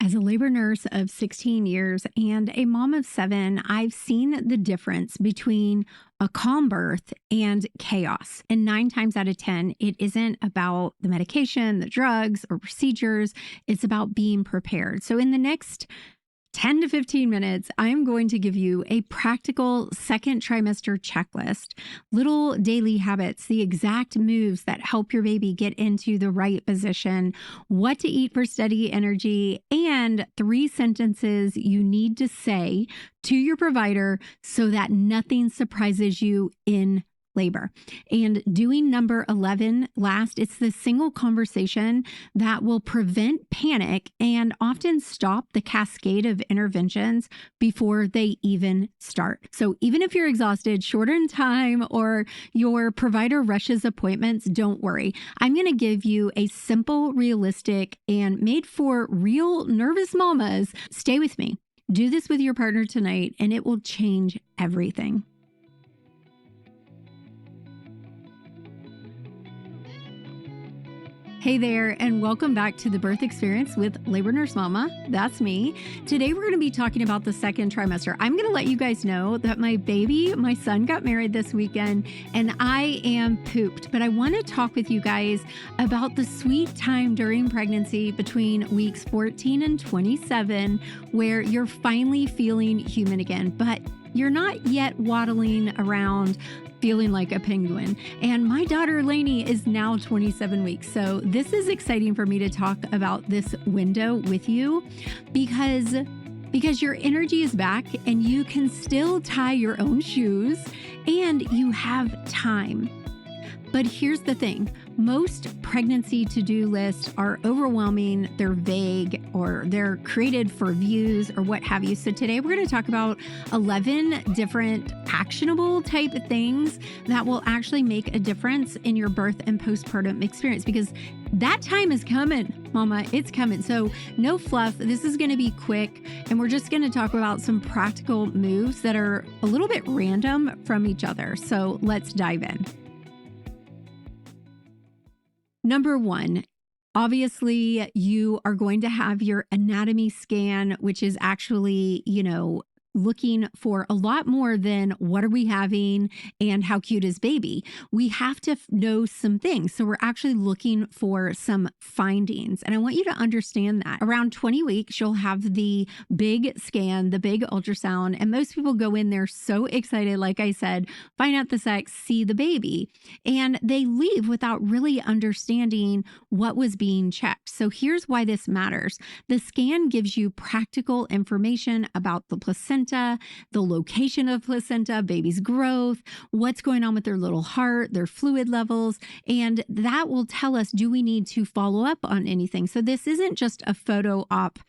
As a labor nurse of 16 years and a mom of 7, I've seen the difference between a calm birth and chaos. And 9 times out of 10, it isn't about the medication, the drugs, or procedures. It's about being prepared. So in the next 10 to 15 minutes, I am going to give you a practical second trimester checklist, little daily habits, the exact moves that help your baby get into the right position, what to eat for steady energy, and 3 sentences you need to say to your provider so that nothing surprises you in labor. And doing number 11 last, it's the single conversation that will prevent panic and often stop the cascade of interventions before they even start. So even if you're exhausted, short in time, or your provider rushes appointments, don't worry. I'm going to give you a simple, realistic, and made for real nervous mamas. Stay with me. Do this with your partner tonight, and it will change everything. Hey there, and welcome back to the Birth Experience with Labor Nurse Mama. That's me. Today, we're going to be talking about the second trimester. I'm going to let you guys know that my son got married this weekend, and I am pooped. But I want to talk with you guys about the sweet time during pregnancy between weeks 14 and 27, where you're finally feeling human again, but you're not yet waddling around feeling like a penguin. And my daughter Lainey is now 27 weeks. So this is exciting for me to talk about this window with you because your energy is back and you can still tie your own shoes and you have time. But here's the thing. Most pregnancy to-do lists are overwhelming, they're vague, or they're created for views or what have you. So today we're going to talk about 11 different actionable type of things that will actually make a difference in your birth and postpartum experience, because that time is coming, mama. It's coming. So no fluff. This is going to be quick, and we're just going to talk about some practical moves that are a little bit random from each other. So let's dive in. Number 1, obviously you are going to have your anatomy scan, which is actually, looking for a lot more than what are we having and how cute is baby. We have to know some things. So we're actually looking for some findings. And I want you to understand that around 20 weeks, you'll have the big scan, the big ultrasound. And most people go in there so excited, like I said, find out the sex, see the baby. And they leave without really understanding what was being checked. So here's why this matters. The scan gives you practical information about the placenta, the location of placenta, baby's growth, what's going on with their little heart, their fluid levels, and that will tell us, do we need to follow up on anything? So this isn't just a photo op,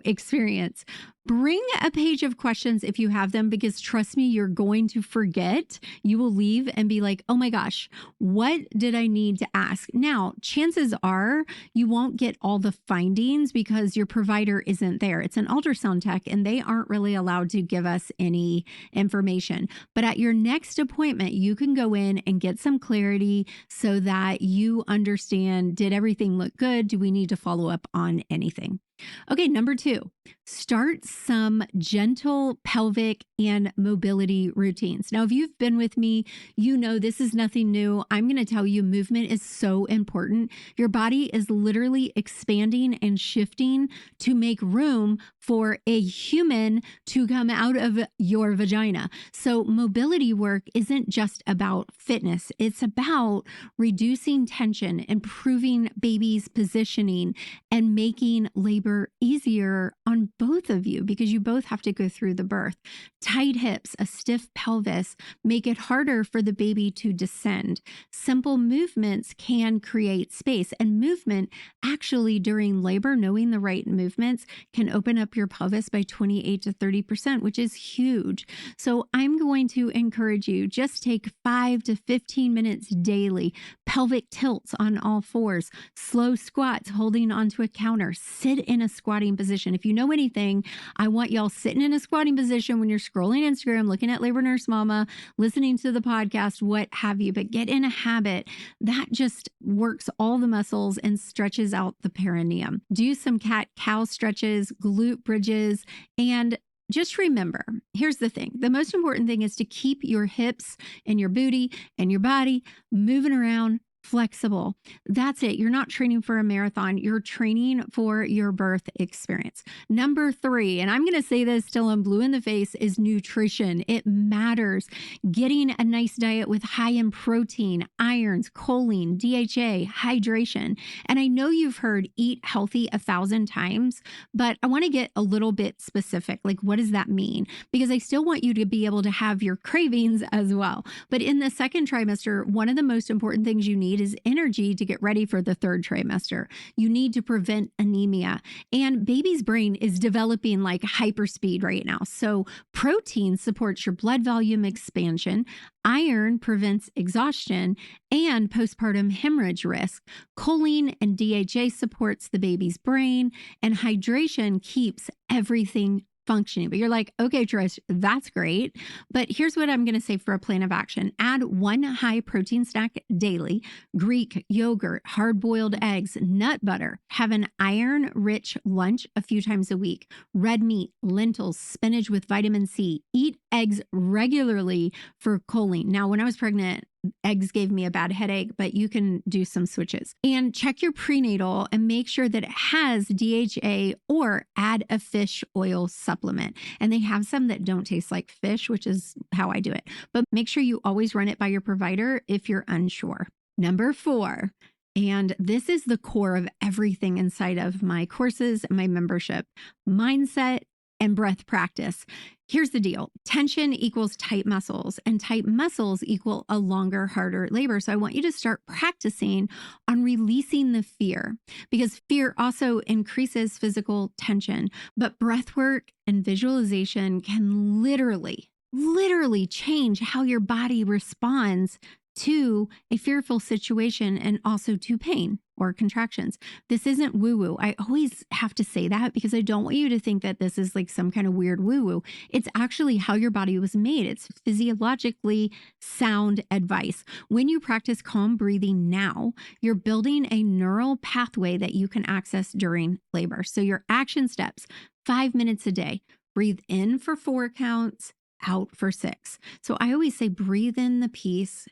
experience. Bring a page of questions if you have them, because trust me, you're going to forget. You will leave and be like, oh my gosh, what did I need to ask? Now, chances are you won't get all the findings because your provider isn't there. It's an ultrasound tech and they aren't really allowed to give us any information. But at your next appointment, you can go in and get some clarity so that you understand, did everything look good? Do we need to follow up on anything? Okay, number 2, start some gentle pelvic and mobility routines. Now, if you've been with me, you know this is nothing new. I'm going to tell you movement is so important. Your body is literally expanding and shifting to make room for a human to come out of your vagina. So mobility work isn't just about fitness. It's about reducing tension, improving baby's positioning, and making labor easier on both of you, because you both have to go through the birth. Tight hips, a stiff pelvis make it harder for the baby to descend. Simple movements can create space, and movement actually during labor, knowing the right movements, can open up your pelvis by 28 to 30%, which is huge. So I'm going to encourage you, just take 5 to 15 minutes daily, pelvic tilts on all fours, slow squats, holding onto a counter, sit in in a squatting position. If you know anything, I want y'all sitting in a squatting position when you're scrolling Instagram, looking at Labor Nurse Mama, listening to the podcast, what have you, but get in a habit that just works all the muscles and stretches out the perineum. Do some cat-cow stretches, glute bridges, and just remember, here's the thing. The most important thing is to keep your hips and your booty and your body moving around, flexible. That's it. You're not training for a marathon. You're training for your birth experience. Number 3, and I'm going to say this till I'm blue in the face, is nutrition. It matters. Getting a nice diet with high in protein, irons, choline, DHA, hydration. And I know you've heard eat healthy 1,000 times, but I want to get a little bit specific. Like, what does that mean? Because I still want you to be able to have your cravings as well. But in the second trimester, one of the most important things you need is energy to get ready for the third trimester. You need to prevent anemia. And baby's brain is developing like hyperspeed right now. So protein supports your blood volume expansion. Iron prevents exhaustion and postpartum hemorrhage risk. Choline and DHA supports the baby's brain, and hydration keeps everything functioning. But you're like, okay, Trish, that's great. But here's what I'm going to say for a plan of action. Add 1 high protein snack daily: Greek yogurt, hard-boiled eggs, nut butter. Have an iron-rich lunch a few times a week. Red meat, lentils, spinach with vitamin C. Eat eggs regularly for choline. Now, when I was pregnant, eggs gave me a bad headache, but you can do some switches. And check your prenatal and make sure that it has DHA, or add a fish oil supplement. And they have some that don't taste like fish, which is how I do it. But make sure you always run it by your provider if you're unsure. Number 4, and this is the core of everything inside of my courses and my membership: mindset and breath practice. Here's the deal. Tension equals tight muscles, and tight muscles equal a longer, harder labor. So I want you to start practicing on releasing the fear, because fear also increases physical tension. But breath work and visualization can literally change how your body responds to a fearful situation and also to pain or contractions. This isn't woo-woo. I always have to say that because I don't want you to think that this is like some kind of weird woo-woo. It's actually how your body was made. It's physiologically sound advice. When you practice calm breathing now, you're building a neural pathway that you can access during labor. So your action steps: 5 minutes a day. Breathe in for 4 counts, out for 6. So I always say breathe in the peace,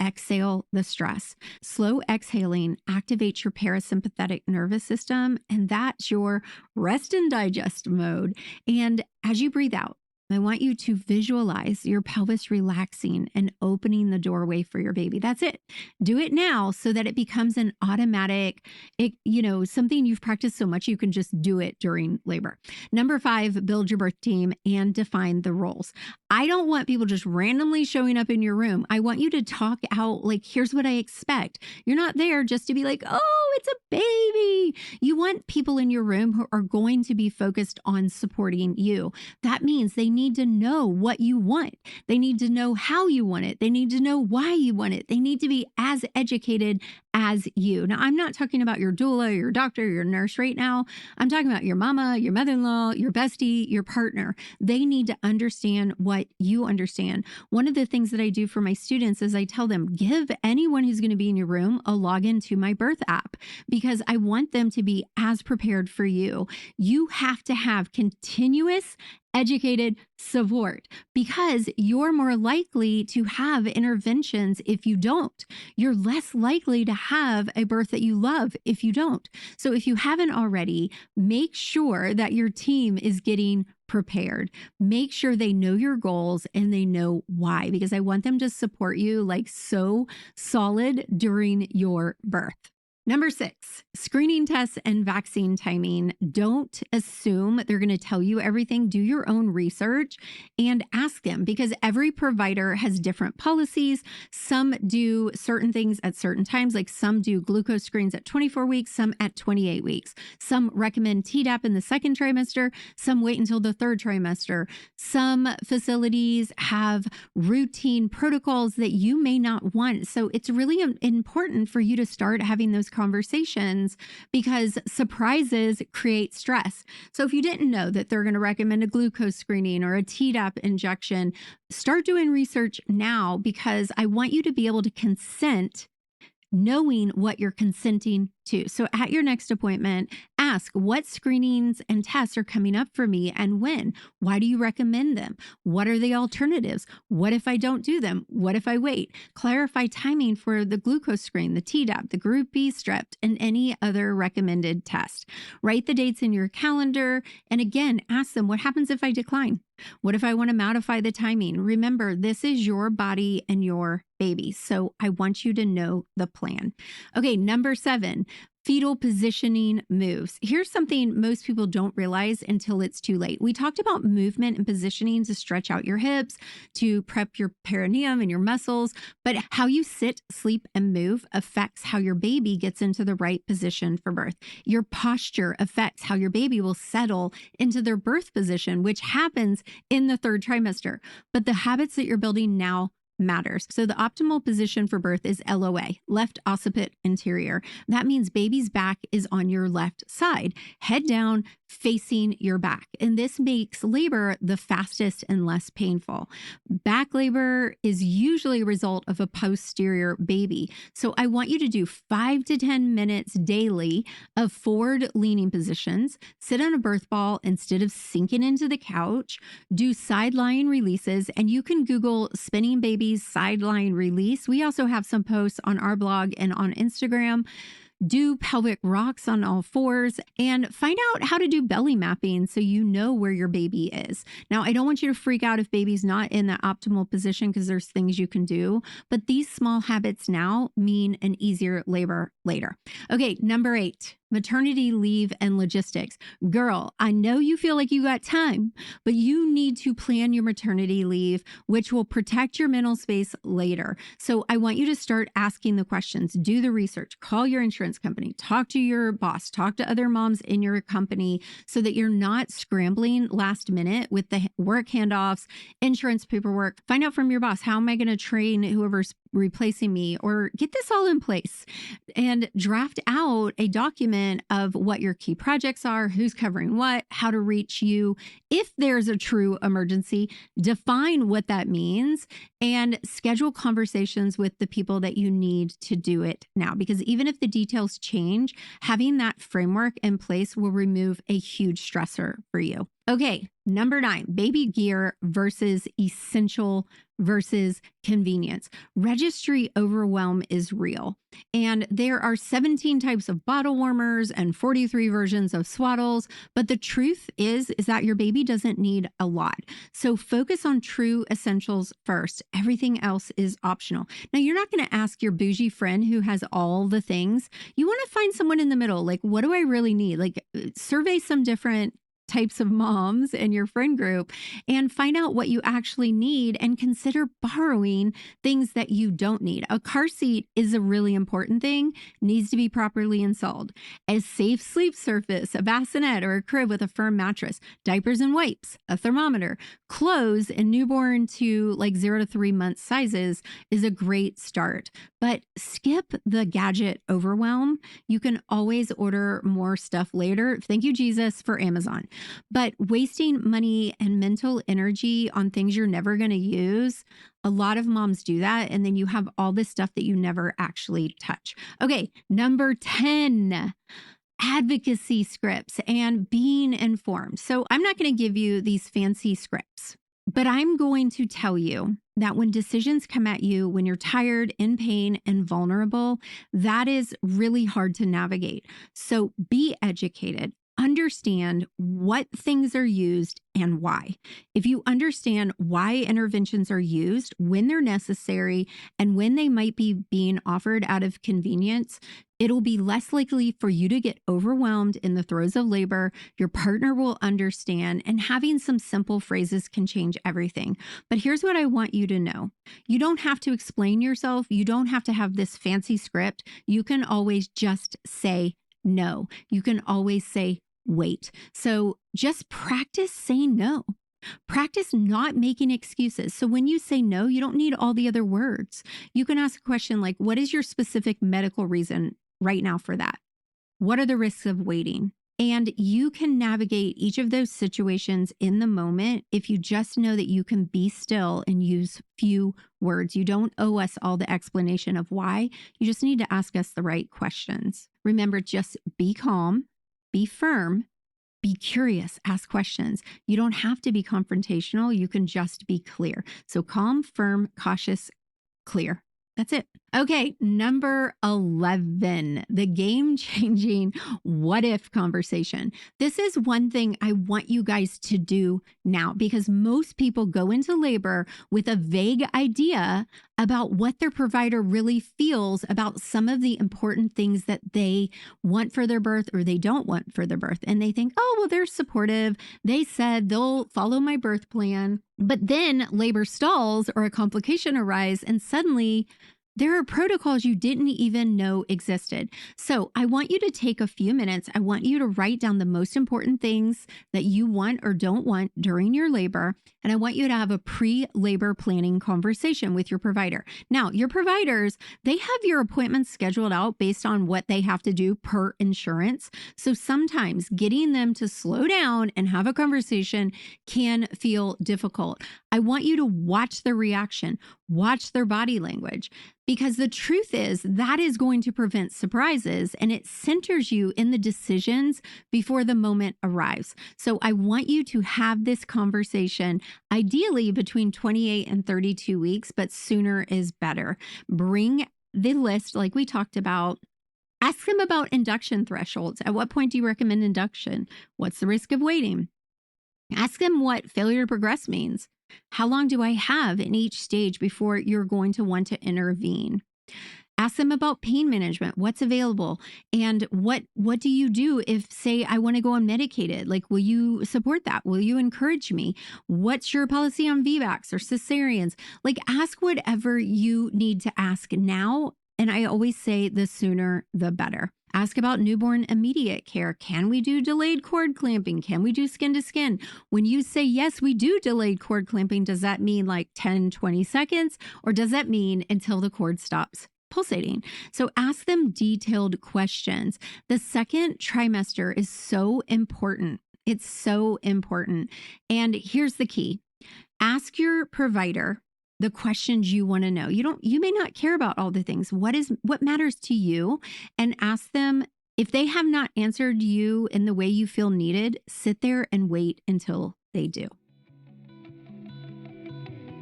exhale the stress. Slow exhaling activates your parasympathetic nervous system, and that's your rest and digest mode. And as you breathe out, I want you to visualize your pelvis relaxing and opening the doorway for your baby. That's it. Do it now so that it becomes an automatic, something you've practiced so much you can just do it during labor. Number 5, build your birth team and define the roles. I don't want people just randomly showing up in your room. I want you to talk out like, here's what I expect. You're not there just to be like, oh, it's a baby. You want people in your room who are going to be focused on supporting you. That means they need to know what you want. They need to know how you want it. They need to know why you want it. They need to be as educated as you. Now, I'm not talking about your doula, your doctor, your nurse right now. I'm talking about your mama, your mother-in-law, your bestie, your partner. They need to understand what you understand. One of the things that I do for my students is I tell them, give anyone who's going to be in your room a login to my birth app, because I want them to be as prepared for you. You have to have continuous educated support, because you're more likely to have interventions if you don't. You're less likely to have a birth that you love if you don't. So if you haven't already, make sure that your team is getting prepared. Make sure they know your goals and they know why, because I want them to support you like so solid during your birth. Number 6, screening tests and vaccine timing. Don't assume they're going to tell you everything. Do your own research and ask them, because every provider has different policies. Some do certain things at certain times, like some do glucose screens at 24 weeks, some at 28 weeks. Some recommend Tdap in the second trimester, some wait until the third trimester. Some facilities have routine protocols that you may not want. So it's really important for you to start having those conversations because surprises create stress. So if you didn't know that they're going to recommend a glucose screening or a Tdap injection, start doing research now because I want you to be able to consent knowing what you're consenting to. So at your next appointment, ask what screenings and tests are coming up for me and when. Why do you recommend them? What are the alternatives? What if I don't do them? What if I wait? Clarify timing for the glucose screen, the Tdap, the Group B strep, and any other recommended test. Write the dates in your calendar. And again, ask them, what happens if I decline? What if I want to modify the timing? Remember, this is your body and your baby. So I want you to know the plan. Okay, number 7, fetal positioning moves. Here's something most people don't realize until it's too late. We talked about movement and positioning to stretch out your hips, to prep your perineum and your muscles, but how you sit, sleep, and move affects how your baby gets into the right position for birth. Your posture affects how your baby will settle into their birth position, which happens in the 3rd trimester. But the habits that you're building now matters. So the optimal position for birth is LOA, left occiput anterior. That means baby's back is on your left side, head down, facing your back. And this makes labor the fastest and less painful. Back labor is usually a result of a posterior baby. So I want you to do 5 to 10 minutes daily of forward leaning positions, sit on a birth ball instead of sinking into the couch, do side lying releases, and you can Google spinning babies sideline release. We also have some posts on our blog and on Instagram. Do pelvic rocks on all fours and find out how to do belly mapping so you know where your baby is. Now, I don't want you to freak out if baby's not in the optimal position because there's things you can do, but these small habits now mean an easier labor later. Okay, number 8, maternity leave and logistics. Girl, I know you feel like you got time, but you need to plan your maternity leave, which will protect your mental space later. So I want you to start asking the questions, do the research, call your insurance company, talk to your boss, talk to other moms in your company so that you're not scrambling last minute with the work handoffs, insurance paperwork. Find out from your boss, how am I going to train whoever's replacing me, or get this all in place and draft out a document of what your key projects are, who's covering what, how to reach you. If there's a true emergency, define what that means and schedule conversations with the people that you need to do it now. Because even if the details change, having that framework in place will remove a huge stressor for you. Okay, number 9, baby gear versus essential versus convenience. Registry overwhelm is real. And there are 17 types of bottle warmers and 43 versions of swaddles. But the truth is that your baby doesn't need a lot. So focus on true essentials first. Everything else is optional. Now, you're not going to ask your bougie friend who has all the things. You want to find someone in the middle. Like, what do I really need? Like, survey some different types of moms in your friend group and find out what you actually need and consider borrowing things that you don't need. A car seat is a really important thing, needs to be properly installed. A safe sleep surface, a bassinet or a crib with a firm mattress, diapers and wipes, a thermometer, clothes in newborn to like 0 to 3 month sizes is a great start. But skip the gadget overwhelm. You can always order more stuff later. Thank you, Jesus, for Amazon. But wasting money and mental energy on things you're never going to use, a lot of moms do that. And then you have all this stuff that you never actually touch. Okay, number 10. Advocacy scripts and being informed. So I'm not going to give you these fancy scripts, but I'm going to tell you that when decisions come at you, when you're tired, in pain, and vulnerable, that is really hard to navigate. So be educated. Understand what things are used and why. If you understand why interventions are used, when they're necessary, and when they might be being offered out of convenience, it'll be less likely for you to get overwhelmed in the throes of labor. Your partner will understand, and having some simple phrases can change everything. But here's what I want you to know. You don't have to explain yourself. You don't have to have this fancy script. You can always just say no. You can always say wait. So just practice saying no. Practice not making excuses. So when you say no, you don't need all the other words. You can ask a question like, what is your specific medical reason right now for that? What are the risks of waiting? And you can navigate each of those situations in the moment if you just know that you can be still and use few words. You don't owe us all the explanation of why. You just need to ask us the right questions. Remember, just be calm, be firm, be curious, ask questions. You don't have to be confrontational. You can just be clear. So calm, firm, cautious, clear. That's it. Okay, number 11, the game-changing what if conversation. This is one thing I want you guys to do now because most people go into labor with a vague idea about what their provider really feels about some of the important things that they want for their birth or they don't want for their birth. And they think, oh, well, they're supportive. They said they'll follow my birth plan. But then labor stalls or a complication arises and suddenly there are protocols you didn't even know existed. So I want you to take a few minutes. I want you to write down the most important things that you want or don't want during your labor. And I want you to have a pre-labor planning conversation with your provider. Now, your providers, they have your appointments scheduled out based on what they have to do per insurance. So sometimes getting them to slow down and have a conversation can feel difficult. I want you to watch their reaction, watch their body language. Because the truth is that is going to prevent surprises and it centers you in the decisions before the moment arrives. So I want you to have this conversation, ideally between 28 and 32 weeks, but sooner is better. Bring the list like we talked about. Ask them about induction thresholds. At what point do you recommend induction? What's the risk of waiting? Ask them what failure to progress means. How long do I have in each stage before you're going to want to intervene? Ask them about pain management, what's available, and what do you do if, say, I want to go unmedicated? Like, will you support that? Will you encourage me? What's your policy on VBACs or cesareans? Like, ask whatever you need to ask now. And I always say the sooner, the better. Ask about newborn immediate care. Can we do delayed cord clamping? Can we do skin to skin? When you say, yes, we do delayed cord clamping, does that mean like 10, 20 seconds? Or does that mean until the cord stops pulsating? So ask them detailed questions. The second trimester is so important. It's so important. And here's the key. Ask your provider the questions you want to know. You may not care about all the things. What matters to you? And ask them if they have not answered you in the way you feel needed, sit there and wait until they do.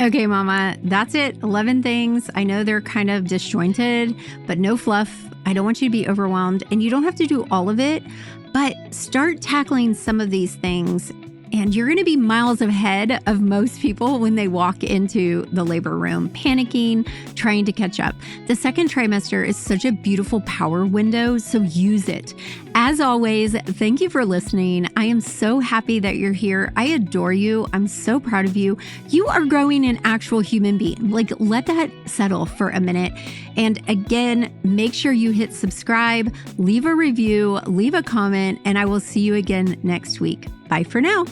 Okay, mama, that's it. 11 things. I know they're kind of disjointed, but no fluff. I don't want you to be overwhelmed and you don't have to do all of it, but start tackling some of these things. And you're going to be miles ahead of most people when they walk into the labor room, panicking, trying to catch up. The second trimester is such a beautiful power window, so use it. As always, thank you for listening. I am so happy that you're here. I adore you. I'm so proud of you. You are growing an actual human being. Like, let that settle for a minute. And again, make sure you hit subscribe, leave a review, leave a comment, and I will see you again next week. Bye for now.